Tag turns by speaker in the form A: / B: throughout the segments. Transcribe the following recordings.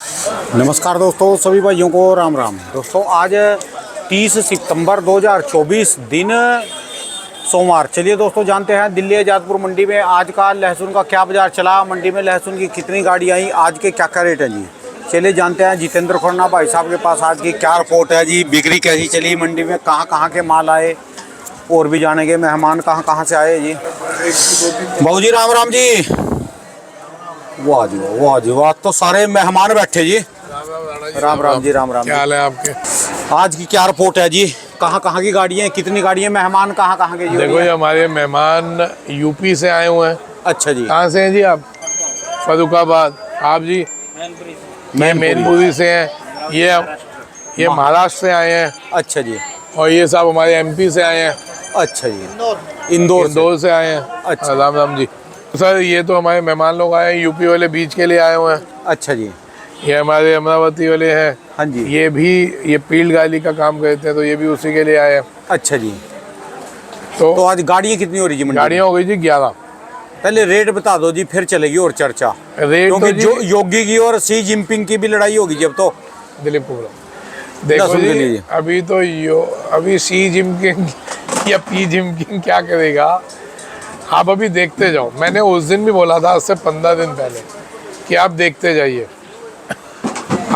A: नमस्कार दोस्तों, सभी भाइयों को राम राम। दोस्तों आज 30 सितंबर 2024 दिन सोमवार। चलिए दोस्तों जानते हैं दिल्ली आज़ादपुर मंडी में आज का लहसुन का क्या बाजार चला, मंडी में लहसुन की कितनी गाड़ी आई, आज के क्या क्या रेट है जी। चलिए जानते हैं जितेंद्र खन्ना भाई साहब के पास आज की क्या रिपोर्ट है जी, बिक्री कैसी चली मंडी में, कहाँ के माल आए और भी जानेंगे मेहमान कहाँ से आए जी। बाबू जी राम जी। वाह जी वाह, तो सारे मेहमान बैठे जी। राम जी।
B: क्या हाल है आपके?
A: आज की क्या रिपोर्ट है जी, कहाँ की गाड़ियाँ, कितनी गाड़ियाँ, मेहमान कहाँ के जी?
B: देखो ये हमारे मेहमान यूपी से आए हुए हैं।
A: अच्छा जी।
B: कहाँ से हैं जी आप? फर्रुखाबाद। आप जी? मैनपुरी से हैं। ये महाराष्ट्र से आए हैं।
A: अच्छा जी।
B: और ये साहब हमारे एमपी से आए हैं।
A: अच्छा जी। इंदौर
B: से आए हैं।
A: अच्छा।
B: राम जी। सर ये तो हमारे मेहमान लोग आए हैं, यूपी वाले बीच के लिए आए हुए हैं।
A: अच्छा जी।
B: ये हमारे अमरावती वाले हैं।
A: हाँ जी।
B: ये फील्ड गाड़ी का काम करते हैं, तो ये भी उसी के लिए आए हैं।
A: अच्छा जी।
B: तो
A: आज गाड़ियाँ कितनी हो रही जी?
B: गाड़ियाँ हो गई जी 11।
A: पहले रेट बता दो जी, फिर चलेगी और चर्चा।
B: रेट
A: क्योंकि
B: तो
A: जो योगी की और सी जिनपिंग की भी लड़ाई होगी जब, तो
B: दिलीप पूरा देखो जी। अभी सी जिनपिंग या पी जिनपिंग क्या करेगा, आप अभी देखते जाओ। मैंने उस दिन भी बोला था, आज से 15 दिन पहले, कि आप देखते जाइए।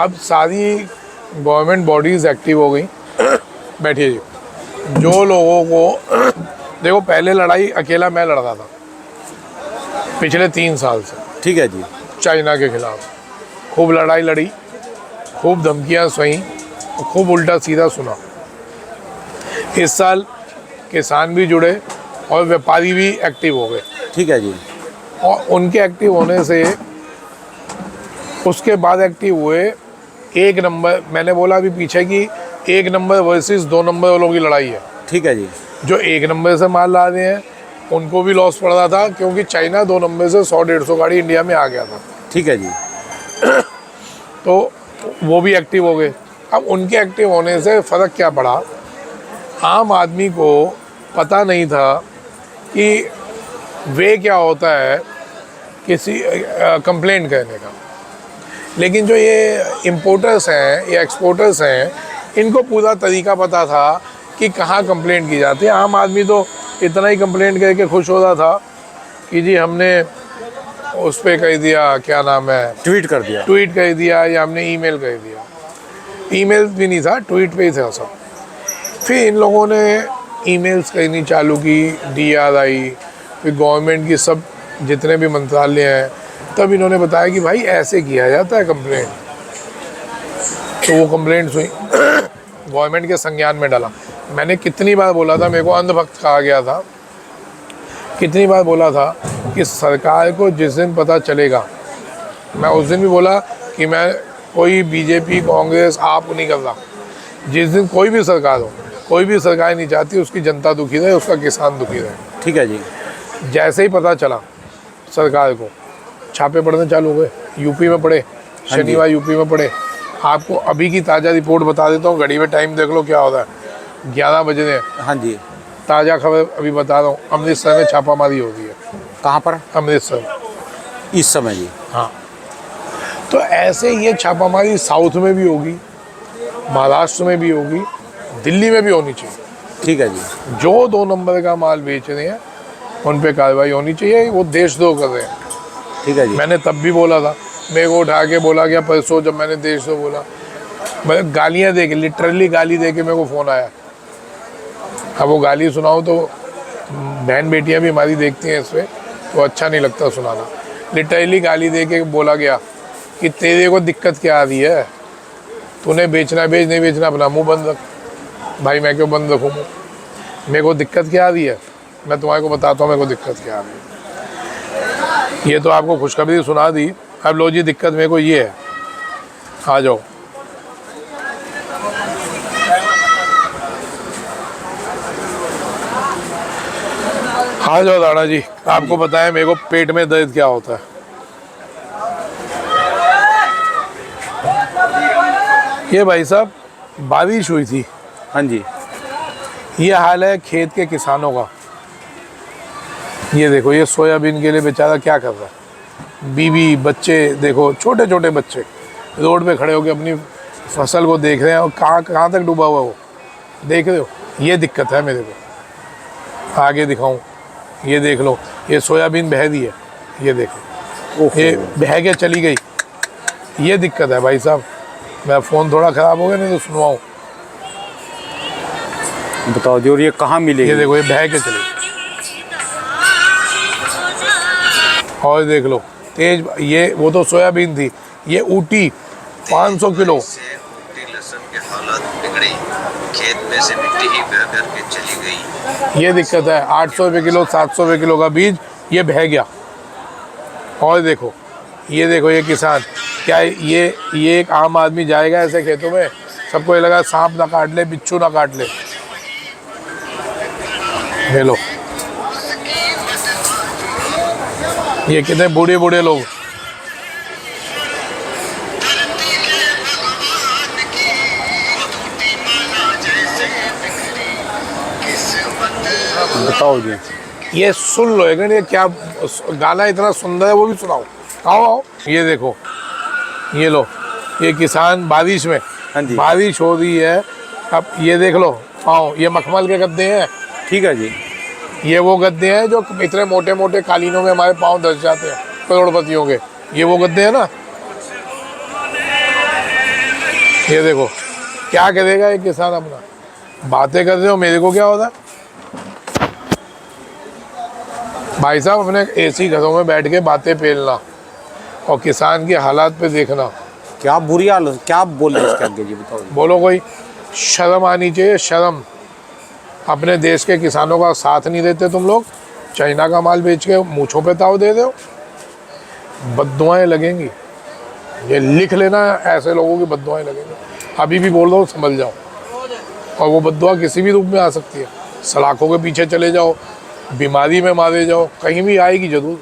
B: अब सारी गवर्नमेंट बॉडीज एक्टिव हो गई। बैठिए जी। जो लोगों को देखो, पहले लड़ाई अकेला मैं लड़ रहा था पिछले 3 साल से।
A: ठीक है जी।
B: चाइना के खिलाफ खूब लड़ाई लड़ी, खूब धमकियां सही, खूब उल्टा सीधा सुना। इस साल किसान भी जुड़े और व्यापारी भी एक्टिव हो गए।
A: ठीक है जी।
B: और उनके एक्टिव होने से उसके बाद एक्टिव हुए। 1 नंबर मैंने बोला अभी पीछे की 1 नंबर वर्सेस 2 नंबर वालों की लड़ाई है।
A: ठीक है जी। जो
B: 1 नंबर से माल ला रहे हैं उनको भी लॉस पड़ रहा था, क्योंकि चाइना 2 नंबर से 100-150 गाड़ी इंडिया में आ गया था।
A: ठीक है जी।
B: तो वो भी एक्टिव हो गए। अब उनके एक्टिव होने से फ़र्क क्या पड़ा, आम आदमी को पता नहीं था कि वे क्या होता है किसी कंप्लेंट करने का। लेकिन जो ये इम्पोर्टर्स हैं या एक्सपोर्टर्स हैं, इनको पूरा तरीका पता था कि कहाँ कंप्लेंट की जाती है। आम आदमी तो इतना ही कंप्लेंट करके खुश हो रहा था कि जी हमने उस पर कह दिया, क्या नाम है, ट्वीट कर दिया या हमने ईमेल कर दिया। ईमेल भी नहीं था, ट्वीट पे ही था सब। फिर इन लोगों ने ईमेल्स करनी चालू की, DRI, फिर गवर्नमेंट की सब जितने भी मंत्रालय हैं, तब इन्होंने बताया कि भाई ऐसे किया जाता है कंप्लेंट। तो वो कंप्लेंट्स हुई, गवर्नमेंट के संज्ञान में डाला। मैंने कितनी बार बोला था, मेरे को अंधभक्त कहा गया था, कितनी बार बोला था कि सरकार को जिस दिन पता चलेगा, मैं उस दिन भी बोला कि मैं कोई बीजेपी कांग्रेस आप नहीं कर रहा। जिस दिन कोई भी सरकार हो, कोई भी सरकार नहीं चाहती उसकी जनता दुखी रहे, उसका किसान दुखी रहे।
A: ठीक है जी।
B: जैसे ही पता चला सरकार को, छापे पड़ने चालू हुए। यूपी में पड़े, शनिवार यूपी में पड़े। आपको अभी की ताज़ा रिपोर्ट बता देता हूँ, घड़ी में टाइम देख लो क्या होता है। 11 बजे ने।
A: हाँ जी।
B: ताज़ा खबर अभी बता रहा हूँ, अमृतसर में छापामारी हो रही है।
A: कहाँ पर?
B: अमृतसर
A: इस समय जी।
B: हाँ। तो ऐसे ये छापामारी साउथ में भी होगी, महाराष्ट्र में भी होगी, दिल्ली में भी होनी चाहिए।
A: ठीक है जी।
B: जो 2 नंबर का माल बेच रहे हैं उन पे कार्रवाई होनी चाहिए, वो देशद्रोह कर रहे हैं।
A: ठीक है जी।
B: मैंने तब भी बोला था, मेरे को उठा के बोला गया परसों, जब मैंने देशद्रोह बोला, मैं गालियाँ दे के, लिटरली गाली दे के मेरे को फ़ोन आया। अब वो गाली सुनाऊँ तो बहन बेटियाँ भी हमारी देखती हैं इस पर, तो अच्छा नहीं लगता सुनाना। लिटरली गाली दे के बोला गया कि तेरे को दिक्कत क्या आ रही है, तूने बेचना बेच, नहीं बेचना अपना मुंह बंद रख। भाई मैं क्यों बंद रखूँ मुँह? मेरे को दिक्कत क्या आ रही है, मैं तुम्हारे को बताता हूँ मेरे को दिक्कत क्या आ रही है। ये तो आपको खुशखबरी सुना दी, अब लो जी दिक्कत मेरे को ये है, आ जाओ। आ जाओ दादा जी, आपको बताएं मेरे को पेट में दर्द क्या होता है। ये भाई साहब बारिश हुई थी।
A: हाँ जी।
B: ये हाल है खेत के किसानों का। ये देखो, ये सोयाबीन के लिए बेचारा क्या कर रहा है। बीवी बच्चे देखो, छोटे छोटे बच्चे रोड पे खड़े होकर अपनी फसल को देख रहे हैं और कहाँ कहाँ तक डूबा हुआ है वो देख रहे हो। ये दिक्कत है मेरे को। आगे दिखाऊं, ये देख लो, ये सोयाबीन बह दी है, ये देखो ये बह के चली गई। ये दिक्कत है भाई साहब। मैं फ़ोन थोड़ा ख़राब हो गया, नहीं तो सुनवाऊँ।
A: बताओ जी, और ये कहाँ मिलेगी?
B: ये देखो ये बह के चली गई। और देख लो तेज, ये वो तो सोयाबीन थी, ये ऊटी 500 किलो।
C: लहसुन के हालात बिगड़ी, खेत में से मिट्टी ही बह कर के चली गई।
B: ये दिक्कत है। 800 रुपये किलो, 700 रुपये किलो का बीज ये बह गया। और देखो ये किसान क्या, ये एक आम आदमी जाएगा ऐसे खेतों में, सबको ये लगा सांप ना काट ले, बिच्छू ना काट ले। ले लो, ये कितने बूढ़े बूढ़े लोग।
A: बताओ जी,
B: ये सुन लो एक मिनट, ये क्या गाना इतना सुंदर है, वो भी सुनाओ। आओ आओ, ये देखो, ये लो, ये किसान बारिश में,
A: हाँ जी,
B: बारिश हो रही है। अब ये देख लो, आओ, ये मखमल के गद्दे हैं।
A: ठीक है जी।
B: ये वो गद्दे हैं जो इतने मोटे मोटे कालीनों में हमारे पाँव धस जाते हैं करोड़पतियों के। ये वो गद्दे हैं ना। ये देखो क्या करेगा ये किसान अपना। बातें कर रहे हो, मेरे को क्या होता है भाई साहब। अपने एसी घरों में बैठ के बातें पेलना और किसान के हालात पे देखना।
A: क्या बुरी हालत, क्या बोले इसके आगे जी? बताओ जी।
B: बोलो, कोई शर्म आनी चाहिए, शर्म। अपने देश के किसानों का साथ नहीं देते तुम लोग, चाइना का माल बेच के मूँछों पे ताव दे दो। बद्दुआएं लगेंगी, ये लिख लेना, ऐसे लोगों की बद्दुआएं लगेंगी। अभी भी बोल रहा हूँ, संभल जाओ। और वो बद्दुआ किसी भी रूप में आ सकती है। सलाखों के पीछे चले जाओ, बीमारी में मारे जाओ, कहीं भी आएगी जरूर,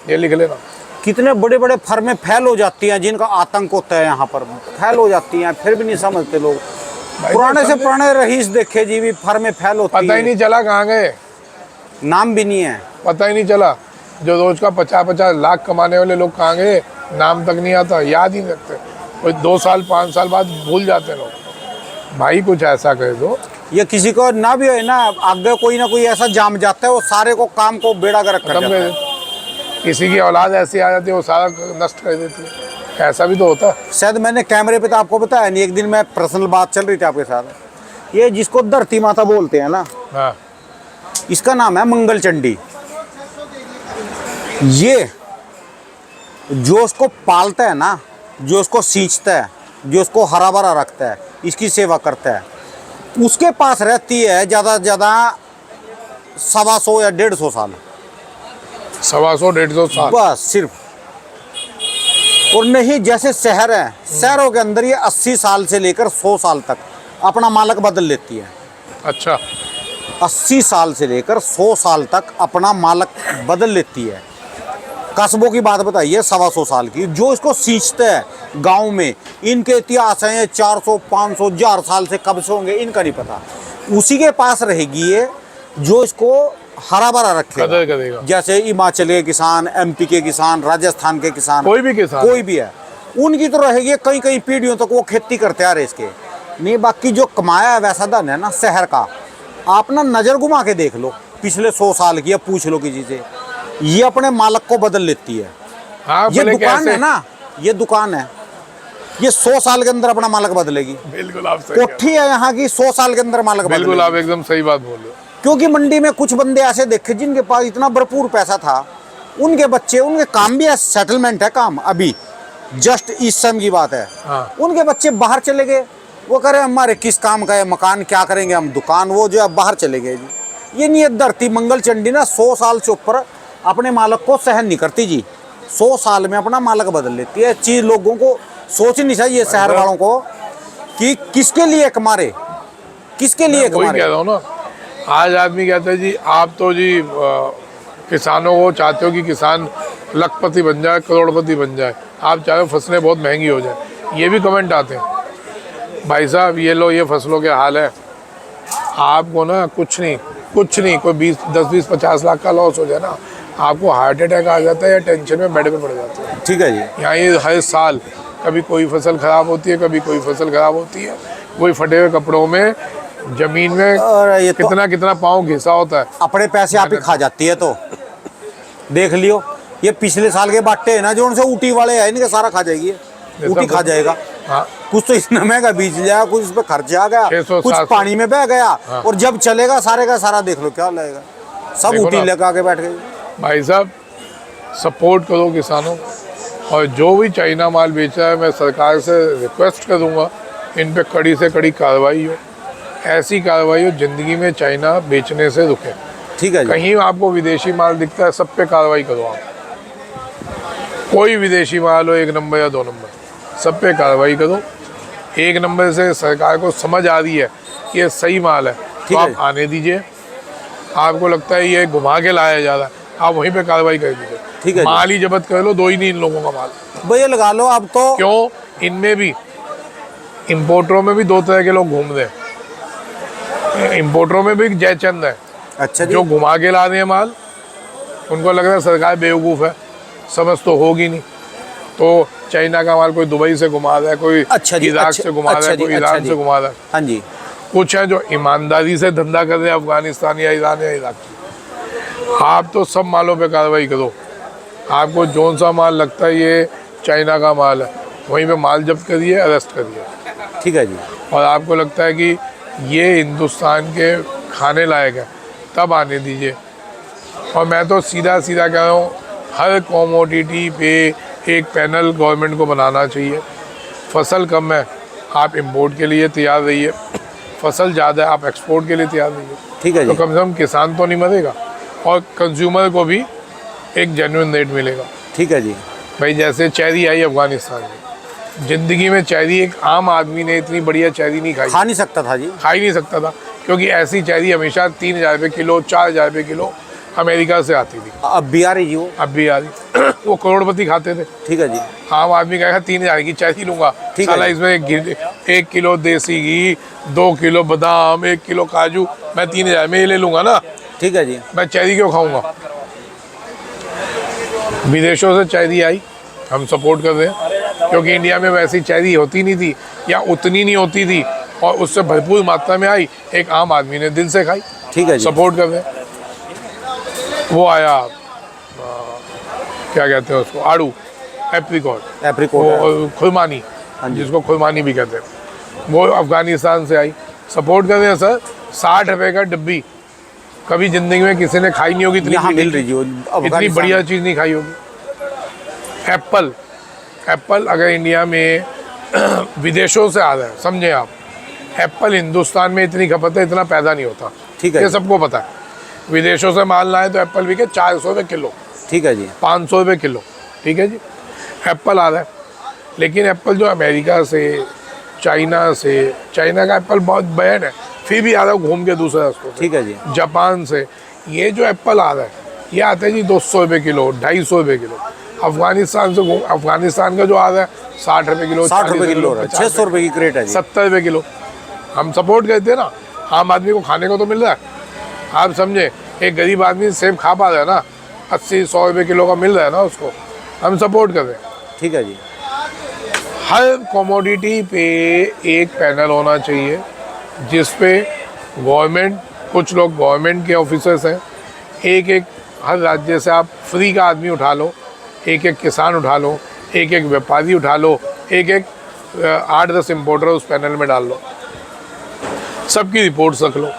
B: ये लिख लेना।
A: कितने बड़े बड़े फर्में फैल हो जाती हैं जिनका आतंक होता है, यहाँ पर फैल हो जाती हैं, फिर भी नहीं समझते लोग। पुराने से पुराने रईस देखे जी, भी फर्में फैल होती
B: पता ही नहीं चला कहाँ गए,
A: नाम भी नहीं है,
B: पता ही नहीं चला। जो रोज का 50-50 लाख कमाने वाले लोग कहाँ गए, नाम तक नहीं आता, याद ही नहीं रखते। कोई 2 साल 5 साल बाद भूल जाते लोग। भाई कुछ ऐसा कह दो,
A: ये किसी को ना भी है ना, आगे कोई ना कोई ऐसा जाम जाता है, वो सारे को काम को बेड़ा कर
B: खत्म
A: रखा
B: कर देते। किसी की औलाद ऐसी आ जाती है, वो सारा नष्ट कर देती है। ऐसा भी तो होता है।
A: शायद मैंने कैमरे पे तो आपको बताया नहीं, एक दिन मैं पर्सनल बात चल रही थी आपके साथ। ये जिसको धरती माता बोलते हैं ना,
B: हाँ,
A: इसका नाम है मंगल चंडी। ये जो उसको पालता है ना, जो उसको सींचता है, जो उसको हरा भरा रखता है, इसकी सेवा करता है, उसके पास रहती है ज़्यादा से ज़्यादा 125 या 150 साल,
B: 125-150 साल
A: बस सिर्फ। और नहीं जैसे शहर है, शहरों के अंदर ये 80 साल से लेकर 100 साल तक अपना मालक बदल लेती है।
B: अच्छा,
A: 80 साल से लेकर 100 साल तक अपना मालक बदल लेती है। कस्बों की बात बताइए, 125 साल की, जो इसको सींचते हैं गांव में, इनके इतिहास हैं 400 500 1000 साल से कब से होंगे इनका नहीं पता। उसी के पास रहेगी ये जो इसको हरा भरा
B: कदर
A: रखेगा।
B: करेगा।
A: जैसे हिमाचल के किसान, एमपी के किसान, राजस्थान के किसान,
B: कोई भी किसान,
A: कोई भी है, उनकी तो रहेगी कई कई पीढ़ियों तक वो खेती करते आ रहे इसके नहीं। बाकी जो कमाया है वैसा धन है ना शहर का, आप ना नज़र घुमा के देख लो पिछले 100 साल की, या पूछ लो किसी से, ये अपने मालक को बदल लेती है।
B: हाँ,
A: ये
B: भले
A: दुकान
B: कैसे?
A: है ना, ये दुकान है, ये 100 साल के अंदर अपना मालक बदलेगी।
B: बिल्कुल आप सही कह रहे
A: कोठी है यहाँ की, 100 साल के अंदर मालक
B: हो। बिल्कुल
A: बदलेगी।
B: आप एकदम सही बात बोल रहे हो।
A: क्योंकि मंडी में कुछ बंदे ऐसे देखे जिनके पास इतना भरपूर पैसा था, उनके बच्चे, उनके काम भी है, सेटलमेंट है काम, अभी जस्ट इस समय की बात है।
B: हाँ।
A: उनके बच्चे बाहर चले गए, वो कह रहे हमारे किस काम का है मकान, क्या करेंगे हम, दुकान, वो जो है बाहर चले गए जी। ये नहीं है, धरती मंगल चंडी ना 100 साल से ऊपर अपने मालक को सहन नहीं करती जी। 100 साल में अपना मालक बदल लेती है। चीज लोगों को सोचनी चाहिए, शहर वालों को, कि किसके लिए कमारे, किसके लिए
B: वही
A: कमारे।
B: कह रहा हूँ ना, आज आदमी कहता है जी आप तो जी किसानों को चाहते हो कि किसान लखपति बन जाए, करोड़पति बन जाए, आप चाहे फसलें बहुत महंगी हो जाए। ये भी कमेंट आते हैं। भाई साहब ये लो, ये फसलों के हाल है, आपको ना कुछ नहीं कोई 10-20-50 लाख का लॉस हो जाए ना, आपको हार्ट अटैक आ जाता है या टेंशन में बेड पे पड़ जाते हैं।
A: ठीक है जी।
B: यहाँ ये हर साल कभी कोई फसल ख़राब होती है, कभी कोई फसल ख़राब होती है। वही फटे हुए कपड़ों में ज़मीन में
A: और ये तो
B: कितना कितना पाँव घिसा होता है।
A: अपने पैसे आप ही खा जाती है। तो देख लियो, ये पिछले साल के बाटे है ना जो उनसे ऊटी वाले है, इनके सारा खा जाएगी, ऊटी खा जाएगा।
B: हाँ,
A: कुछ तो इतना महंगा बीज लिया, कुछ इस पे खर्चा आ गया,
B: 600,
A: कुछ
B: 700
A: पानी में बह गया।
B: हाँ।
A: और जब चलेगा सारे का सारा देख लो क्या लगेगा, सब
B: देखो
A: ऊटी
B: ना।
A: लेकर आके बैठ गई।
B: भाई साहब सपोर्ट करो किसानों को, और जो भी चाइना माल बेच रहा है मैं सरकार से रिक्वेस्ट करूँगा इन पे कड़ी से कड़ी कार्रवाई हो, ऐसी कार्रवाई हो ज़िंदगी में चाइना बेचने से रुके।
A: ठीक है जी।
B: कहीं आपको विदेशी माल दिखता है सब पे कार्रवाई करो आप, कोई विदेशी माल हो 1 नंबर या 2 नंबर, सब पे कार्रवाई करो। 1 नंबर से सरकार को समझ आ रही है कि ये सही माल है तो
A: ठीक है।
B: आप आने दीजिए। आपको लगता है ये घुमा के लाया जा रहा है, आप वहीं पे कार्रवाई कर दीजिए।
A: ठीक है जी।
B: माल ही जब्त कर लो, 2 ही नहीं इन लोगों का माल।
A: भैया लगा लो अब तो।
B: क्यों? इनमें भी इम्पोर्टरों में भी 2 तरह के लोग घूम रहे हैं। इम्पोर्टरों में भी जयचंद है,
A: अच्छा जी।
B: जो घुमा के ला रहे हैं माल, उनको लग रहा है सरकार बेवकूफ़ है, समझ तो होगी नहीं। तो चाइना का माल कोई दुबई से घुमा रहा है, कोई
A: अच्छा जी,
B: इराक
A: अच्छा,
B: से घुमा रहा
A: अच्छा
B: है,
A: जी,
B: कोई
A: अच्छा
B: ईरान
A: जी।
B: से घुमा रहा है।
A: हाँ जी।
B: कुछ है जो ईमानदारी से धंधा कर रहे हैं, अफगानिस्तान या ईरान या इराक की। आप तो सब मालों पे कार्रवाई करो। आपको जौन सा माल लगता है ये चाइना का माल है, वहीं पे माल जब्त करिए, अरेस्ट करिए।
A: ठीक है जी।
B: और आपको लगता है कि ये हिंदुस्तान के खाने लायक है, तब आने दीजिए। और मैं तो सीधा सीधा कह रहा हूँ, हर कॉमोडिटी पे एक पैनल गवर्नमेंट को बनाना चाहिए। फसल कम है, आप इंपोर्ट के लिए तैयार रहिए, फसल ज़्यादा है, आप एक्सपोर्ट के लिए तैयार रहिए।
A: ठीक है
B: तो
A: जी।
B: कम से कम किसान तो नहीं मरेगा, और कंज्यूमर को भी एक जेन्युइन रेट मिलेगा।
A: ठीक है जी।
B: भाई जैसे चेरी आई अफगानिस्तान में, ज़िंदगी में चेरी एक आम आदमी ने इतनी बढ़िया चेरी नहीं खाई,
A: खा नहीं सकता था जी।
B: खा ही नहीं सकता था, क्योंकि ऐसी चेरी हमेशा 3,000 रुपये किलो, 4,000 रुपये किलो अमेरिका से आती थी।
A: अब भी आ रही जी वो।
B: अब भी आ रही। वो करोड़पति खाते थे,
A: ठीक है जी।
B: आम आदमी कहेगा 3,000 की चेरी लूँगा,
A: ठीक है
B: साला
A: जी।
B: इसमें 1 किलो देसी घी, 2 किलो बादाम, 1 किलो काजू, मैं 3,000 में ये ले लूँगा ना,
A: ठीक है जी।
B: मैं चेरी क्यों खाऊंगा? विदेशों से चेरी आई, हम सपोर्ट कर रहे हैं, क्योंकि इंडिया में वैसी चेरी होती नहीं थी या उतनी नहीं होती थी, और उससे भरपूर मात्रा में आई, एक आम आदमी ने दिल से खाई।
A: ठीक है जी।
B: सपोर्ट कर रहे हैं। वो आया क्या कहते हैं उसको, आड़ू, एप्रिकॉट,
A: एप्रिकॉट।
B: वो खुरमानी,
A: हाँ जी।
B: जिसको खुरमानी भी कहते हैं, वो अफगानिस्तान से आई। सपोर्ट कर रहे हैं सर। 60 रुपये का डब्बी, कभी ज़िंदगी में किसी ने खाई नहीं होगी इतनी
A: यहाँ मिल
B: मीठी,
A: रही जी वो
B: इतनी
A: अफगानिस्तान
B: बढ़िया
A: में।
B: चीज़ नहीं खाई होगी। एप्पल अगर इंडिया में विदेशों से आ रहा है, समझे आप, एप्पल हिंदुस्तान में इतनी खपत है, इतना पैदा नहीं होता।
A: ठीक है
B: ये
A: जी।
B: सबको पता है। विदेशों से माल लाए तो एप्पल बिके 400 रुपये किलो,
A: ठीक है जी।
B: 500 रुपये किलो। ठीक है जी, एप्पल आ रहा है। लेकिन एप्पल जो अमेरिका से, चाइना से, चाइना का एप्पल बहुत बैन है, फिर भी आ रहा है घूम के दूसरे रास्तों से।
A: ठीक है जी।
B: जापान से ये जो एप्पल आ रहा है, ये आता है जी 200 रुपये किलो, 250 रुपये किलो। अफगानिस्तान से, अफगानिस्तान का जो आ रहा है 60 रुपये किलो,
A: 60 रुपए किलो, 600 रुपए की क्रेट है जी।
B: 70 रुपये किलो। हम सपोर्ट करते हैं ना, आम आदमी को खाने को तो मिल रहा है। आप समझे, एक गरीब आदमी सेब खा पा रहा है ना, 80-100 रुपये किलो का मिल रहा है ना, उसको हम सपोर्ट कर रहे हैं।
A: ठीक है जी।
B: हर कमोडिटी पे एक पैनल होना चाहिए, जिस पे गवर्नमेंट, कुछ लोग गवर्नमेंट के ऑफिसर्स हैं, एक हर राज्य से आप फ्री का आदमी उठा लो, एक किसान उठा लो, एक व्यापारी उठा लो, एक 8-10 इम्पोर्टर उस पैनल में डाल लो, सबकी रिपोर्ट्स रख लो।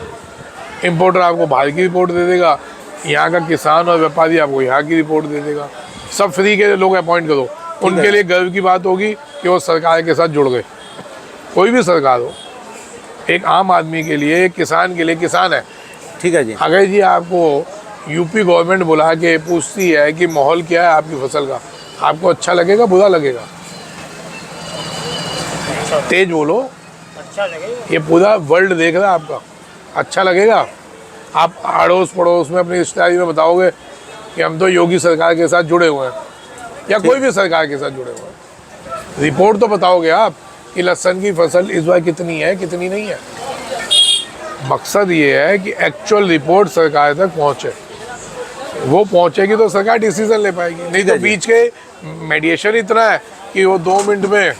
B: इम्पोर्टर आपको बाहर की रिपोर्ट दे देगा, यहाँ का किसान और व्यापारी आपको यहाँ की रिपोर्ट दे देगा। सब फ्री के लोग अपॉइंट करो, उनके लिए गर्व की बात होगी कि वो सरकार के साथ जुड़ गए। कोई भी सरकार हो, एक आम आदमी के लिए, एक किसान के लिए, किसान है।
A: ठीक है जी।
B: अगर जी आपको यूपी गवर्नमेंट बुला के पूछती है कि माहौल क्या है आपकी फसल का, आपको अच्छा लगेगा, बुरा लगेगा? तेज बोलो।
D: अच्छा लगेगा।
B: ये पूरा वर्ल्ड देख रहा है आपका, अच्छा लगेगा? आप अड़ोस पड़ोस में अपनी रिश्तेदारी में बताओगे कि हम तो योगी सरकार के साथ जुड़े हुए हैं, या कोई भी सरकार के साथ जुड़े हुए हैं। रिपोर्ट तो बताओगे आप कि लहसुन की फसल इस बार कितनी है, कितनी नहीं है। मकसद ये है कि एक्चुअल रिपोर्ट सरकार तक पहुँचे। वो पहुँचेगी तो सरकार डिसीजन ले पाएगी, नहीं तो बीच के मीडिएशन इतना है कि वो 2 मिनट में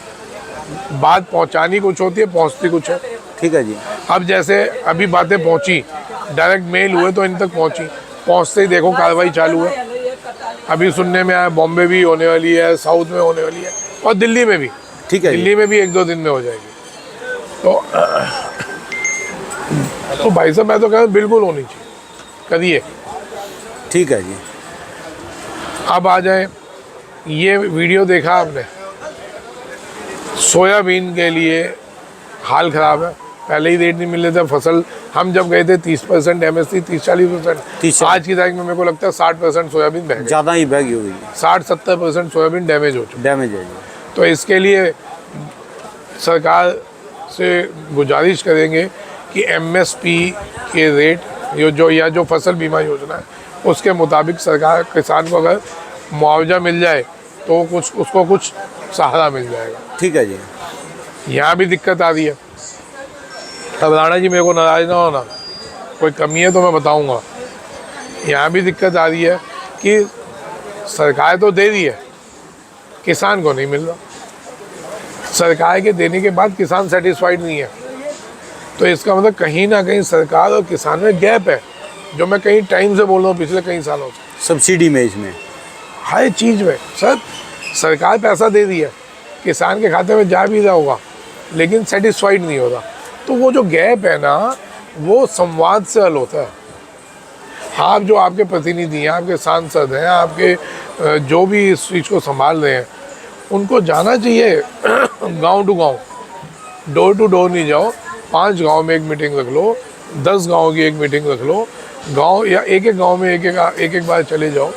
B: बात पहुंचानी कुछ होती है, पहुंचती कुछ है।
A: ठीक है जी।
B: अब जैसे अभी बातें पहुंची, डायरेक्ट मेल हुए तो इन तक पहुंची, पहुंचते ही देखो कार्रवाई चालू है। अभी सुनने में आया बॉम्बे भी होने वाली है, साउथ में होने वाली है और दिल्ली में भी।
A: ठीक है जी।
B: दिल्ली में भी 1-2 दिन में हो जाएगी। तो भाई साहब मैं तो कह रहा हूं बिल्कुल होनी चाहिए, करिए।
A: ठीक है जी।
B: अब आ जाए, ये वीडियो देखा आपने, सोयाबीन के लिए हाल ख़राब है। पहले ही रेट नहीं मिल रहे थे, फसल हम जब गए थे 30% MSP, 30-40%। आज की तारीख में मेरे को लगता है 60% सोयाबीन बह गई,
A: ज़्यादा ही बह गई होगी,
B: 60-70% सोयाबीन डैमेज हो चुकी।
A: डैमेज है जी।
B: तो इसके लिए सरकार से गुजारिश करेंगे कि MSP के रेट जो फसल बीमा योजना है उसके मुताबिक सरकार किसान को अगर मुआवजा मिल जाए तो उसको कुछ सहारा मिल जाएगा।
A: ठीक है जी।
B: यहाँ भी दिक्कत आ रही है। अब राणा जी मेरे को नाराज ना होना, कोई कमी है तो मैं बताऊंगा। यहाँ भी दिक्कत आ रही है कि सरकार तो दे रही है, किसान को नहीं मिल रहा। सरकार के देने के बाद किसान सेटिस्फाइड नहीं है, तो इसका मतलब कहीं ना कहीं सरकार और किसान में गैप है, जो मैं कई टाइम से बोल रहा हूँ, पिछले कई सालों से।
A: सब्सिडी में, इसमें
B: हर चीज़ में सर सरकार पैसा दे रही है, किसान के खाते में जा भी रहा होगा, लेकिन सेटिस्फाइड नहीं होता। तो वो जो गैप है ना, वो संवाद से हल होता है। आप जो आपके प्रतिनिधि हैं, आपके सांसद हैं, आपके जो भी इस चीज़ को संभाल रहे हैं, उनको जाना चाहिए गांव टू गांव, डोर टू डोर नहीं जाओ। 5 गांव में एक मीटिंग रख लो, 10 गांव की एक मीटिंग रख लो, गांव या एक गांव में एक बार चले जाओ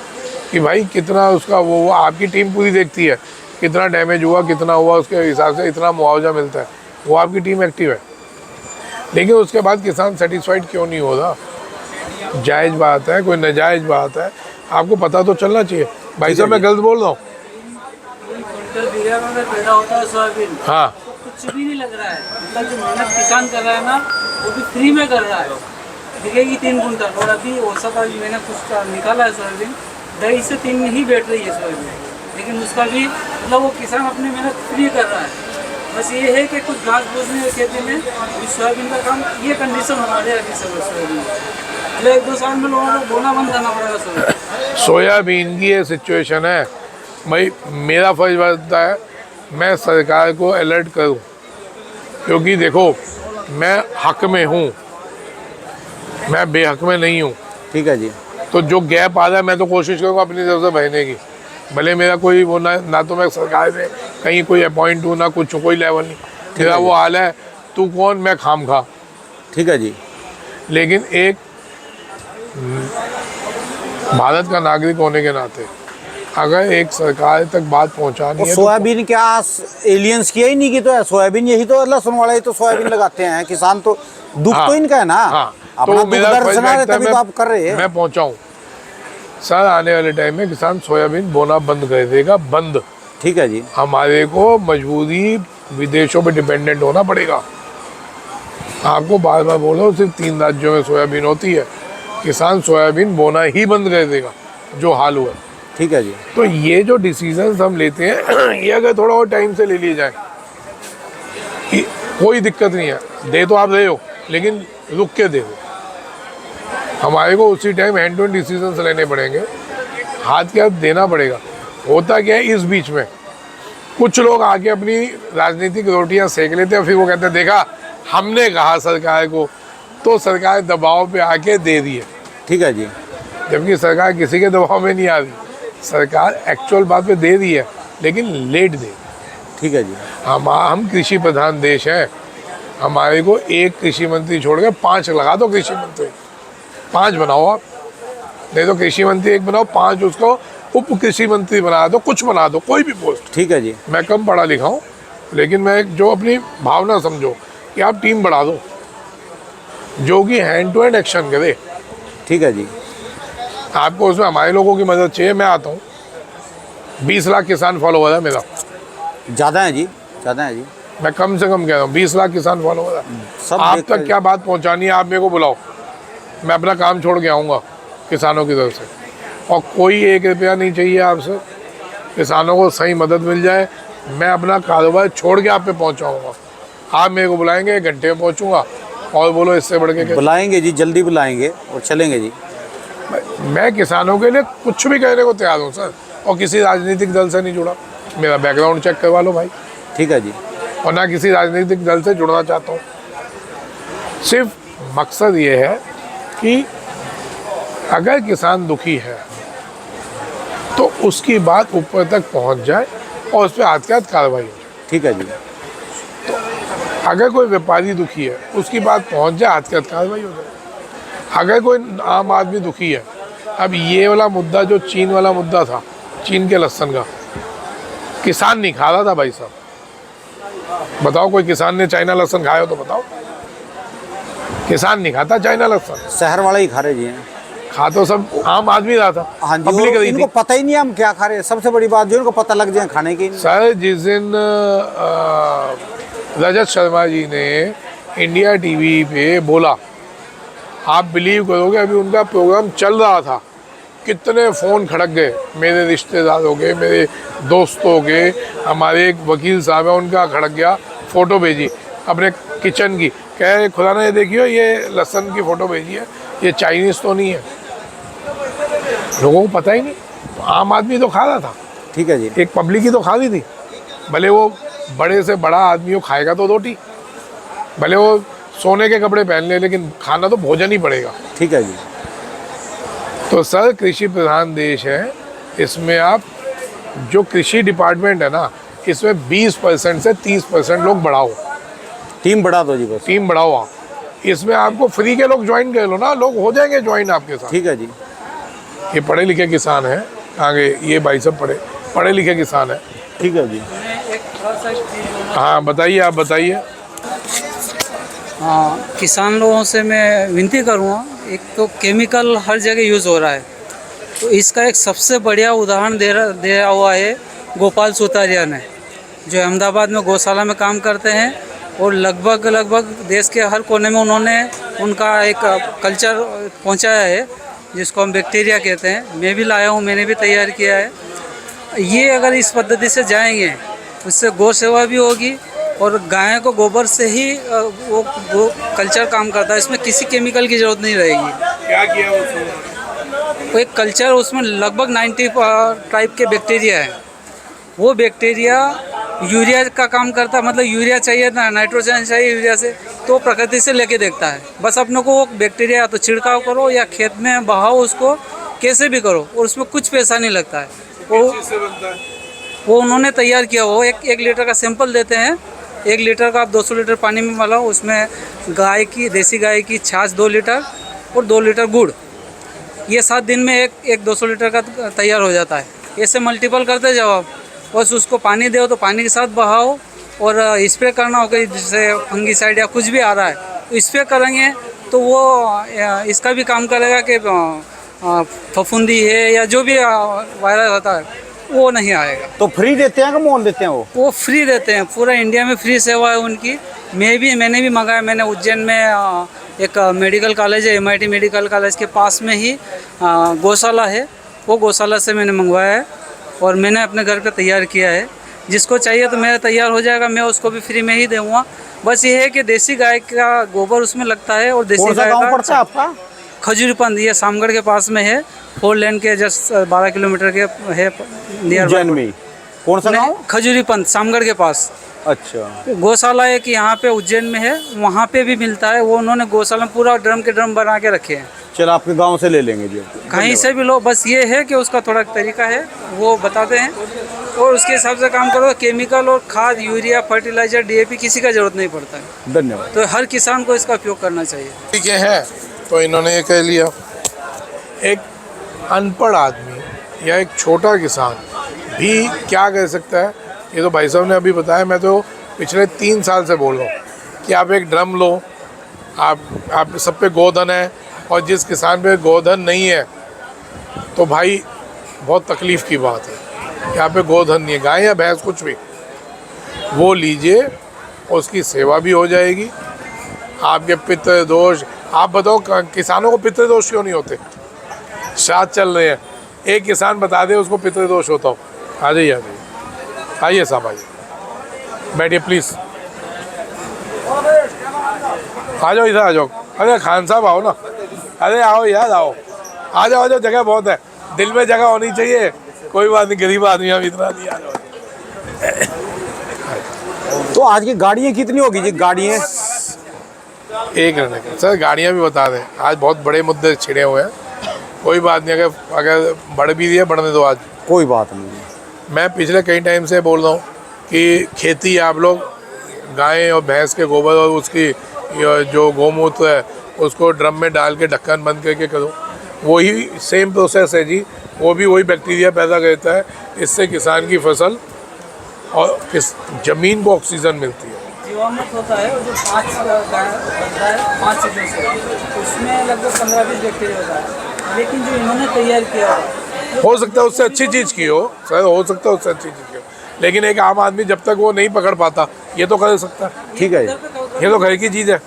B: कि भाई कितना उसका वो आपकी टीम पूरी देखती है, कितना डैमेज हुआ, कितना हुआ, उसके हिसाब से इतना मुआवजा मिलता है, वो आपकी टीम एक्टिव है। लेकिन उसके बाद किसान सेटिस्फाइड क्यों नहीं हो रहा? जायज़ बात है, कोई नाजायज़ बात है, आपको पता तो चलना चाहिए। भाई साहब मैं गलत बोल रहा हूँ?
D: पैदा होता है सोयाबीन,
B: हाँ,
D: कुछ भी नहीं लग रहा है। मतलब जो मेहनत किसान कर रहा है ना, वो भी फ्री में कर रहा है। दिखेगी 3 कुंटल, और अभी औसत अभी मैंने कुछ निकाला है सोयाबीन, 2.5 से 3 ही बैठ रही है सोयाबीन, लेकिन उसका भी मतलब वो किसान अपनी मेहनत फ्री कर रहा है। बस ये है कि कुछ घास फूस नहीं है खेती में। अभी सोयाबीन का काम, ये कंडीशन हमारे अभी सब सोयाबीन, मतलब 1-2 साल में लोगों को बोना बंद करना पड़ेगा सोयाबीन।
B: सोयाबीन की ये सिचुएशन है भाई। मेरा फर्ज बनता है मैं सरकार को अलर्ट करूं, क्योंकि देखो मैं हक में हूं, मैं बेहक में नहीं हूं।
A: ठीक है जी।
B: तो जो गैप आ रहा है मैं तो कोशिश करूंगा अपनी तरफ से बहने की, भले मेरा कोई वो ना तो मैं सरकार में कहीं कोई अपॉइंट हूँ, ना कुछ कोई लेवल नहीं, मेरा वो हाल है, तू कौन मैं खाम खा।
A: ठीक है जी।
B: लेकिन एक भारत का नागरिक होने के नाते अगर एक सरकार तक बात पहुंचानी
A: और
B: है
A: सोयाबीन क्या एलियंस किया ही नहीं की तो है सोयाबीन, यही तो लहसुन वाला ही तो सोयाबीन लगाते हैं किसान, तो दुख
B: हाँ,
A: तो इनका है ना।
B: हाँ,
A: अपना
B: तो
A: दुख
B: मेरा
A: दर्द
B: फर्ज
A: सुना रहे
B: बनता है
A: तभी तो आप कर रहे हैं।
B: मैं पहुंचाऊं सर, आने वाले टाइम में किसान सोयाबीन बोना बंद कर देगा, बंद।
A: ठीक है जी।
B: हमारे को मजबूरी विदेशों पे डिपेंडेंट होना पड़ेगा। आपको बार बार बोल रहा हूँ, सिर्फ 3 राज्यों में सोयाबीन होती है, किसान सोयाबीन बोना ही बंद कर देगा जो हाल हुआ।
A: ठीक है जी।
B: तो ये जो डिसीजंस हम लेते हैं ये अगर थोड़ा और टाइम से ले लिए जाए, कोई दिक्कत नहीं है, दे तो आप रहे हो लेकिन रुक के दे दो। हमारे को उसी time hand to hand decisions लेने पड़ेंगे, हाथ के हाथ देना पड़ेगा। होता क्या है, इस बीच में कुछ लोग आके अपनी राजनीतिक रोटियां सेक लेते हैं, फिर वो कहते हैं देखा हमने कहा सरकार को, तो सरकार दबाव पे आके दे दी है।
A: ठीक है जी।
B: जबकि सरकार किसी के दबाव में नहीं आ रही, सरकार एक्चुअल बात पे दे रही है, लेकिन लेट दे।
A: ठीक है जी।
B: हम कृषि प्रधान देश हैं, हमारे को एक कृषि मंत्री छोड़ के 5 लगा दो कृषि मंत्री, 5 बनाओ आप, नहीं तो कृषि मंत्री 1 बनाओ, 5 उसको उप कृषि मंत्री बना दो, कुछ बना दो, कोई भी पोस्ट।
A: ठीक है जी।
B: मैं कम पढ़ा लिखा हूँ, लेकिन मैं जो अपनी भावना समझो कि आप टीम बढ़ा दो जो कि हैंड टू हैंड एक्शन करे।
A: ठीक है जी।
B: आपको उसमें हमारे लोगों की मदद चाहिए, मैं आता हूँ। 20 लाख किसान फॉलोवर है मेरा,
A: ज़्यादा है जी, ज़्यादा है जी।
B: मैं कम से कम कह रहा हूँ 20 लाख किसान फॉलोवर है।
A: सब
B: आप
A: देखकर-
B: तक क्या बात पहुँचानी है, आप मेरे को बुलाओ, मैं अपना काम छोड़ के आऊँगा किसानों की तरफ से। और कोई 1 रुपया नहीं चाहिए आपसे, किसानों को सही मदद मिल जाए, मैं अपना कारोबार छोड़ के आप पे पहुंचाऊंगा। आप मेरे को बुलाएंगे, 1 घंटे में पहुंचूंगा, और बोलो इससे बढ़ के क्या?
A: बुलाएंगे जी, जल्दी बुलाएंगे और चलेंगे जी।
B: मैं किसानों के लिए कुछ भी कहने को तैयार हूँ सर, और किसी राजनीतिक दल से नहीं जुड़ा। मेरा बैकग्राउंड चेक करवा लो भाई,
A: ठीक है जी।
B: और ना किसी राजनीतिक दल से जुड़ना चाहता हूँ। सिर्फ मकसद ये है कि अगर किसान दुखी है तो उसकी बात ऊपर तक पहुंच जाए और उस पर हाथ के हाथ कार्रवाई हो जाए।
A: ठीक है जी।
B: अगर कोई व्यापारी दुखी है, उसकी बात पहुंच जाए, हाथ के हाथ कार्रवाई हो जाए। अगर कोई आम आदमी दुखी है, अब ये वाला मुद्दा जो चीन वाला मुद्दा था, चीन के लहसुन का, किसान नहीं खा रहा था भाई साहब। बताओ कोई किसान ने चाइना लहसुन खाया हो तो बताओ। किसान नहीं खाता चाइना लहसुन,
A: शहर वाले ही खा रहे जी हैं।
B: खा तो सब आम आदमी रहा था,
A: हाँ जी,
B: पब्लिक
A: और
B: रही
A: इनको
B: थी।
A: पता ही नहीं है हम क्या खा रहे हैं। सबसे बड़ी बात जो इनको पता लग जाए खाने की।
B: सर जिस दिन रजत शर्मा जी ने इंडिया टीवी पे बोला, आप बिलीव करोगे अभी उनका प्रोग्राम चल रहा था, कितने फ़ोन खड़क गए मेरे रिश्तेदारों के, मेरे दोस्तों के। हमारे एक वकील साहब है, उनका खड़क गया, फ़ोटो भेजी अपने किचन की, कह रहे खुदा ने देखियो ये लहसुन की फ़ोटो भेजी है, ये चाइनीज़ तो नहीं है। लोगों को पता ही नहीं। तो आम आदमी तो खा रहा था,
A: ठीक है जी।
B: एक पब्लिक ही तो खा रही थी। भले वो बड़े से बड़ा आदमी हो, खाएगा तो रोटी, भले वो सोने के कपड़े पहन ले, लेकिन खाना तो भोजन ही पड़ेगा।
A: ठीक है जी।
B: तो सर कृषि प्रधान देश है, इसमें आप जो कृषि डिपार्टमेंट है ना, इसमें 20% से 30% लोग बढ़ाओ,
A: टीम बढ़ा दो जी बस।
B: टीम बढ़ाओ आप। इसमें आपको फ्री के लोग ज्वाइन कर लो ना, लोग हो जाएंगे ज्वाइन आपके साथ।
A: ठीक है जी।
B: ये पढ़े लिखे किसान हैं, आगे ये भाई सब पढ़े लिखे किसान हैं।
A: ठीक है जी।
D: एक थोड़ा सा चीज़
B: हाँ बताइए, आप बताइए।
D: हाँ, किसान लोगों से मैं विनती करूँगा, एक तो केमिकल हर जगह यूज़ हो रहा है, तो इसका एक सबसे बढ़िया उदाहरण दिया हुआ है गोपाल सुतारिया ने, जो अहमदाबाद में गौशाला में काम करते हैं, और लगभग देश के हर कोने में उन्होंने उनका एक कल्चर पहुंचाया है, जिसको हम बैक्टीरिया कहते हैं। मैं भी लाया हूं, मैंने भी तैयार किया है। ये अगर इस पद्धति से जाएंगे, उससे गौ सेवा भी होगी, और गाय को गोबर से ही वो कल्चर काम करता है। इसमें किसी केमिकल की ज़रूरत नहीं रहेगी।
B: क्या किया उसने?
D: वो एक कल्चर, उसमें लगभग 90 टाइप के बैक्टीरिया है। वो बैक्टीरिया यूरिया का काम करता है, मतलब यूरिया चाहिए ना, नाइट्रोजन चाहिए यूरिया से, तो प्रकृति से लेके देखता है। बस अपने को वो बैक्टीरिया या तो छिड़काव करो या खेत में बहाओ, उसको कैसे भी करो, और उसमें कुछ पैसा नहीं लगता है। वो उन्होंने तैयार किया। वो एक लीटर का सैंपल देते हैं। 1 लीटर का आप 200 लीटर पानी में मिलाओ, उसमें देसी गाय की छाछ 2 लीटर और 2 लीटर गुड़, ये 7 दिन में एक 200 लीटर का तैयार हो जाता है। ऐसे मल्टीपल करते जाओ आप, बस उसको पानी दो तो पानी के साथ बहाओ, और स्प्रे करना होगा, जैसे फंगीसाइड या कुछ भी आ रहा है तो स्प्रे करेंगे, तो वो इसका भी काम करेगा कि फफूंदी है या जो भी वायरस होता है वो नहीं आएगा।
A: तो फ्री देते हैं कि मोल देते हैं? वो
D: फ्री देते हैं, पूरा इंडिया में फ्री सेवा है उनकी। मैंने भी मंगाया। मैंने उज्जैन में एक मेडिकल कॉलेज है, MIT मेडिकल कॉलेज के पास में ही गौशाला है, वो गौशाला से मैंने मंगवाया है, और मैंने अपने घर पे तैयार किया है। जिसको चाहिए तो मेरा तैयार हो जाएगा, मैं उसको भी फ्री में ही दूँगा। बस ये है कि देसी गाय का गोबर उसमें लगता है, और देसी गाय
A: गाँव पड़ता है आपका?
D: खजूरीपंथ, ये सामगढ़ के पास में है, 4 लेन के जस्ट 12 किलोमीटर के है नियर
A: उज्जैन में। कौन सा गाँव?
D: खजूरीपंथ, सामगढ़ के पास।
A: अच्छा।
D: गौशाला है कि यहाँ पे उज्जैन में है, वहाँ पे भी मिलता है। वो उन्होंने गौशाला में पूरा ड्रम के ड्रम बना के रखे हैं।
A: चलो आपके गांव से ले लेंगे जी।
D: कहीं से भी लो, बस ये है कि उसका थोड़ा तरीका है, वो बताते हैं, और उसके हिसाब से काम करो। केमिकल और खाद, यूरिया, फर्टिलाइजर, DAP किसी का ज़रूरत नहीं पड़ता है।
A: धन्यवाद।
D: तो हर किसान को इसका उपयोग करना चाहिए।
B: ठीक है, तो इन्होंने ये कह लिया। एक अनपढ़ आदमी या एक छोटा किसान भी क्या कह सकता है? ये तो भाई साहब ने अभी बताया। मैं तो पिछले 3 साल से बोल रहा हूँ कि आप एक ड्रम लो, आप सब पे गोधन है, और जिस किसान पे गोधन नहीं है तो भाई बहुत तकलीफ़ की बात है। यहाँ पे गोधन नहीं है, गाय या भैंस कुछ भी, वो लीजिए, उसकी सेवा भी हो जाएगी। आपके पितृ दोष, आप बताओ किसानों को पितृ दोष क्यों नहीं होते? श्राद्ध चल रहे हैं, एक किसान बता दे उसको पितृ दोष होता हो। आ जाइए आइए साहब, आइए। बैठिए प्लीज़, आ जाओ इधर आ जाओ। अरे खान साहब आओ ना, अरे आओ यार आओ, आ जाओ, जगह बहुत है, दिल में जगह होनी चाहिए। कोई बात नहीं, गरीब आदमी हम, इतना नहीं, आ जाओ।
A: तो आज की गाड़ियाँ कितनी होगी जी? गाड़ियाँ
B: एक रहने का सर, गाड़ियाँ भी बता दें, आज बहुत बड़े मुद्दे छिड़े हुए हैं। कोई बात नहीं, अगर बढ़ भी दिए बढ़ने दो, आज
A: कोई बात नहीं।
B: मैं पिछले कई टाइम से बोल रहा हूँ कि खेती आप लोग गाय और भैंस के गोबर और उसकी जो गौमूत्र है उसको ड्रम में डाल के ढक्कन बंद करके करो। वही सेम प्रोसेस है जी, वो भी वही बैक्टीरिया पैदा करता है, इससे किसान की फसल और ज़मीन को ऑक्सीजन मिलती है।
D: जीवामृत होता है जो 5 बनता है 5 चीज़ों से, उसमें लगभग 15-20 बैक्टीरिया होता है, लेकिन जो इन्होंने तैयार किया
B: हो सकता है उससे अच्छी चीज़ की हो सर, हो सकता है उससे अच्छी चीज़ की हो, लेकिन एक आम आदमी जब तक वो नहीं पकड़ पाता ये तो कर सकता है।
A: ठीक है जी।
B: ये तो घर की चीज़ है।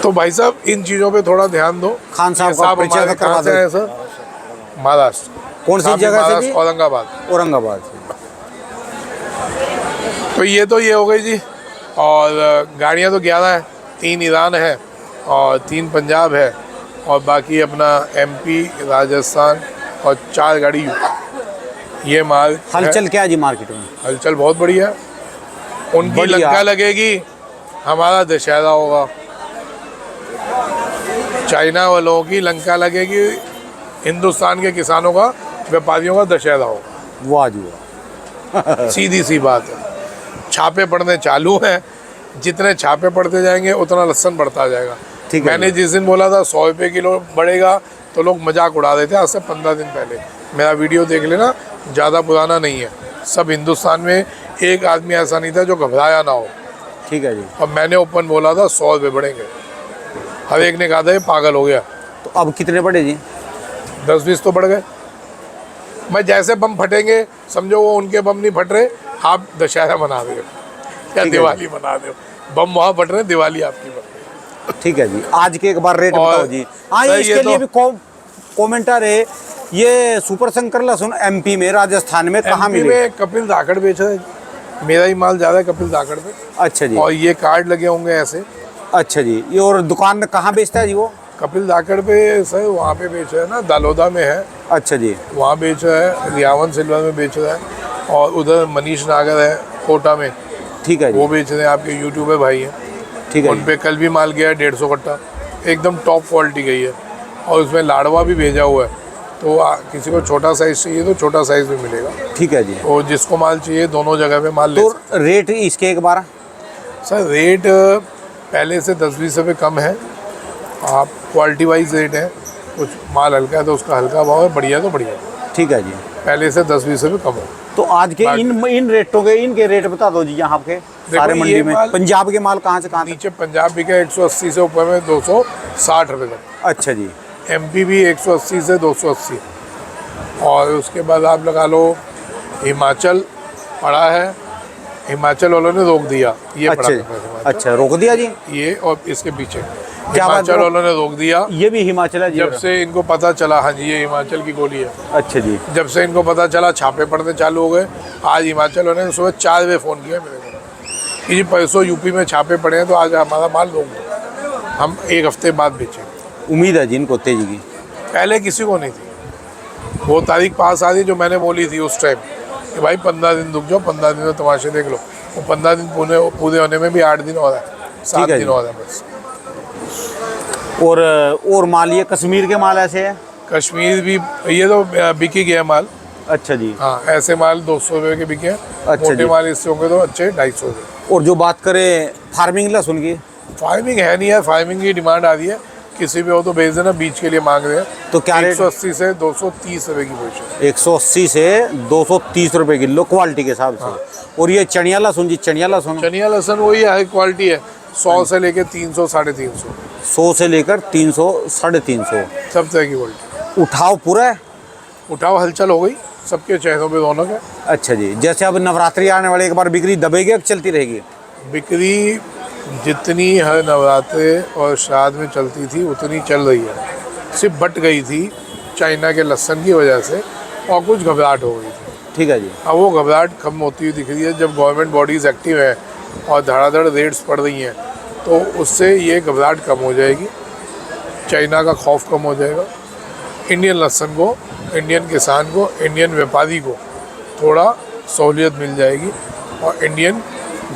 B: तो भाई साहब इन चीज़ों पे थोड़ा ध्यान दो।
A: खान साहब
B: ये
A: का परिचय
B: हमारे
A: करवा
B: कहाँ से
A: दो।
B: हैं सर? महाराष्ट्र।
A: कौन सी
B: साहब
A: जगह से
B: महाराष्ट्र,
A: जी?
B: औरंगाबाद।
A: औरंगाबाद से।
B: तो ये हो गई जी। और गाड़ियाँ तो 11 है, 3 ईरान है और 3 पंजाब है और बाकी अपना MP, राजस्थान और 4 गाड़ी यूपी। ये माल है।
A: हलचल क्या है जी मार्केट में?
B: हलचल बहुत बढ़िया। उनकी
A: बढ़िया।
B: लंका लगेगी, हमारा दशहरा होगा। चाइना वालों की लंका लगेगी, हिंदुस्तान के किसानों का, व्यापारियों का दशहरा होगा।
A: वाह जी वाह।
B: सीधी सी बात है। छापे पड़ने चालू हैं, जितने छापे पड़ते जाएंगे उतना लहसुन बढ़ता जाएगा।
A: ठीक है।
B: मैंने जिस दिन बोला था 100 रुपये किलो बढ़ेगा तो लोग मजाक उड़ा देते आज से 15 दिन पहले। मेरा वीडियो देख लेना, ज़्यादा पुराना नहीं है। सब हिंदुस्तान में एक आदमी ऐसा नहीं था जो घबराया ना हो।
A: ठीक है जी।
B: और मैंने ओपन बोला था 100 रुपये बढ़ेंगे, हर एक ने कहा था ये पागल हो गया।
A: तो अब कितने पड़े जी?
B: 10-20 तो बढ़ गए। मैं जैसे बम फटेंगे समझो वो उनके बम नहीं फट रहे, आप दशहरा मना रहे हो या दिवाली मना रहे हो। बम वहाँ फट रहे, दिवाली आपकी फट रही है।
A: ठीक है जी। आज के एक बार रेट
B: और
A: बताओ जी। हाँ,
B: सर,
A: इसके
B: ये
A: लिए
B: तो-
A: भी कमेंटर है। ये सुपर शंकर लहसुन MP में, राजस्थान में कहाँ
B: MP
A: मिले?
B: में कपिल धाकड़ बेच रहा है, मेरा ही माल ज़्यादा है कपिल धाकड़ पे।
A: अच्छा जी।
B: और ये कार्ड लगे होंगे ऐसे।
A: अच्छा जी। ये और दुकान में कहाँ बेचता है जी वो?
B: कपिल धाकड़ पे सर वहाँ पे बेच रहा है ना, दालोदा में है,
A: अच्छा जी।
B: वहाँ बेच रहा है। रियावन सिल्वर में बेच रहा है और उधर मनीष नागर है कोटा में,
A: ठीक है जी।
B: वो बेच रहे हैं। आपके यूट्यूबर भाई हैं,
A: ठीक है
B: उन
A: जी।
B: पे कल भी माल गया है 150 कट्टा, एकदम टॉप क्वालिटी गई है। और उसमें लाड़वा भी भेजा हुआ है, तो किसी को छोटा साइज़ चाहिए तो छोटा साइज़ भी मिलेगा।
A: ठीक है जी।
B: और जिसको माल चाहिए दोनों जगह पे माल ले
A: तो रेट इसके एक बार?
B: सर रेट पहले से 10-20 रुपये कम है। आप क्वालिटी वाइज रेट है, कुछ माल हल्का है तो उसका हल्का भाव है, बढ़िया तो बढ़िया।
A: ठीक है जी।
B: पहले से 10-20 रुपये कम है।
A: तो आज के इन रेटों के, इनके रेट बता दो जी यहाँ के सारे
B: ये
A: मंडी में।
B: माल-
A: पंजाब के माल कहाँ से कहाँ तक?
B: नीचे पंजाब बिका 180 से, ऊपर में 260 रुपये तक।
A: अच्छा जी।
B: MP भी 180 से 280। और उसके बाद आप लगा लो हिमाचल पड़ा है, हिमाचल वालों ने रोक दिया ये पड़ा
A: अच्छा
B: है हिमाचल।
A: अच्छा, रोक दिया जी।
B: ये और इसके पीछे
A: क्या बात
B: हिमाचल
A: है?
B: वालों ने रोक दिया
A: ये भी हिमाचल है जी?
B: जब से इनको पता चला। हाँ जी, ये हिमाचल की गोली है।
A: अच्छा जी।
B: जब से इनको पता चला छापे पड़ने चालू हो गए। आज हिमाचल वालों ने सुबह 4 बजे फ़ोन किया मेरे को कि जी परसों यूपी में छापे पड़े हैं तो आज हमारा माल रोक दो, हम 1 हफ्ते बाद बेचेंगे।
A: उम्मीद है जी इनको तेजी की।
B: पहले किसी को नहीं थी। वो तारीख पास आ रही जो मैंने बोली थी उस टाइम कि भाई 15 दिन रुक जाओ, 15 दिन में तमाशे देख लो। वो 15 दिन पूरे होने में भी 8 दिन हो रहा है, 7
A: है
B: दिन
A: जी।
B: हो रहा है बस।
A: और माल ये कश्मीर के माल ऐसे है?
B: कश्मीर भी ये तो बिकी गया माल।
A: अच्छा जी।
B: हाँ, ऐसे माल 200 रुपये के बिके हैं।
A: अच्छा
B: मोटे
A: जी।
B: माल इससे होंगे तो अच्छे 250 रुपये।
A: और जो बात करें फार्मिंग लहसुन की?
B: फार्मिंग है नहीं है, फार्मिंग की डिमांड आ रही है, किसी भी हो तो भेज देना, बीज के लिए मांग रहे हैं।
A: तो क्या रेट?
B: 180 से 230 रुपये की पोजीशन।
A: 180 से 230 रुपये किलो क्वालिटी के हिसाब से। और ये चनिया लहसुन जी, चनिया लहसुन
B: चनिया लहसुन वही हाई क्वालिटी है, 100 से लेके 300 350
A: 100 से लेकर 300 350
B: सब तरह की क्वालिटी।
A: उठाव पूरा है?
B: उठाव हलचल हो गई, सबके चेहरों पे रौनक है।
A: अच्छा जी। जैसे अब नवरात्रि आने वाले, एक बार बिक्री दबेगी अब चलती रहेगी?
B: बिक्री जितनी हर नवरात्रे और श्राद्ध में चलती थी उतनी चल रही है, सिर्फ बट गई थी चाइना के लहसुन की वजह से और कुछ घबराहट हो गई थी।
A: ठीक है जी।
B: अब वो घबराहट कम होती हुई दिख रही है जब गवर्नमेंट बॉडीज़ एक्टिव हैं और धड़ाधड़ रेड्स पड़ रही हैं, तो उससे ये घबराहट कम हो जाएगी, चाइना का खौफ कम हो जाएगा। इंडियन लहसुन को, इंडियन किसान को, इंडियन व्यापारी को थोड़ा सहूलियत मिल जाएगी और इंडियन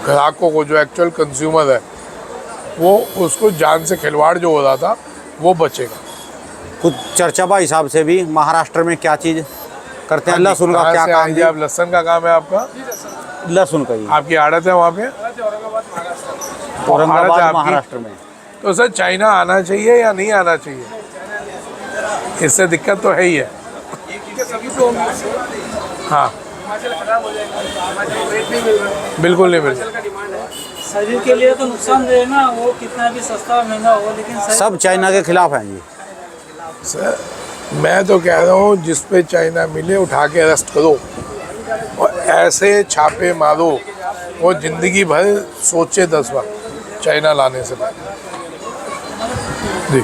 B: ग्राहकों को, जो एक्चुअल कंज्यूमर है, वो उसको जान से खिलवाड़ जो हो रहा था वो बचेगा।
A: कुछ चर्चा भाई साहब से भी, महाराष्ट्र में क्या चीज़ करते हैं, लहसुन का
B: कहाँ
A: क्या
B: से
A: काम
B: आए जी
A: है?
B: आप? लहसुन का काम है आपका?
A: लहसुन का ही
B: आपकी आड़त है वहाँ पे?
A: औरंगाबाद
B: भारत है आपकी?
A: महाराष्ट्र में।
B: तो सर चाइना आना चाहिए या नहीं आना चाहिए? इससे दिक्कत तो है ही है। हाँ, बिल्कुल नहीं मिल रहा।
D: शरीर के लिए तो नुकसानदेह है ना, वो कितना भी सस्ता महंगा हो, लेकिन
A: सब चाइना के खिलाफ हैं जी।
B: सर मैं तो कह रहा हूँ जिस पे चाइना मिले उठा के अरेस्ट करो और ऐसे छापे मारो वो ज़िंदगी भर सोचे 10 बार चाइना लाने से पहले। जी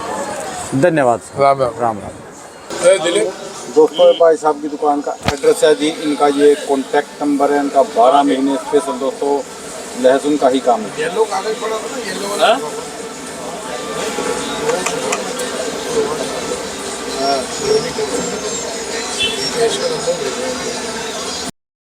A: धन्यवाद सर।
B: राम राम।
A: राम राम।
B: दिलीप
A: दोस्तों भाई साहब की दुकान का एड्रेस है जी, इनका ये कॉन्टैक्ट नंबर है, इनका 12 महीने स्पेशल दोस्तों लहसुन का ही काम है।
B: येलो कागज पड़ा था ना, येलो वाला।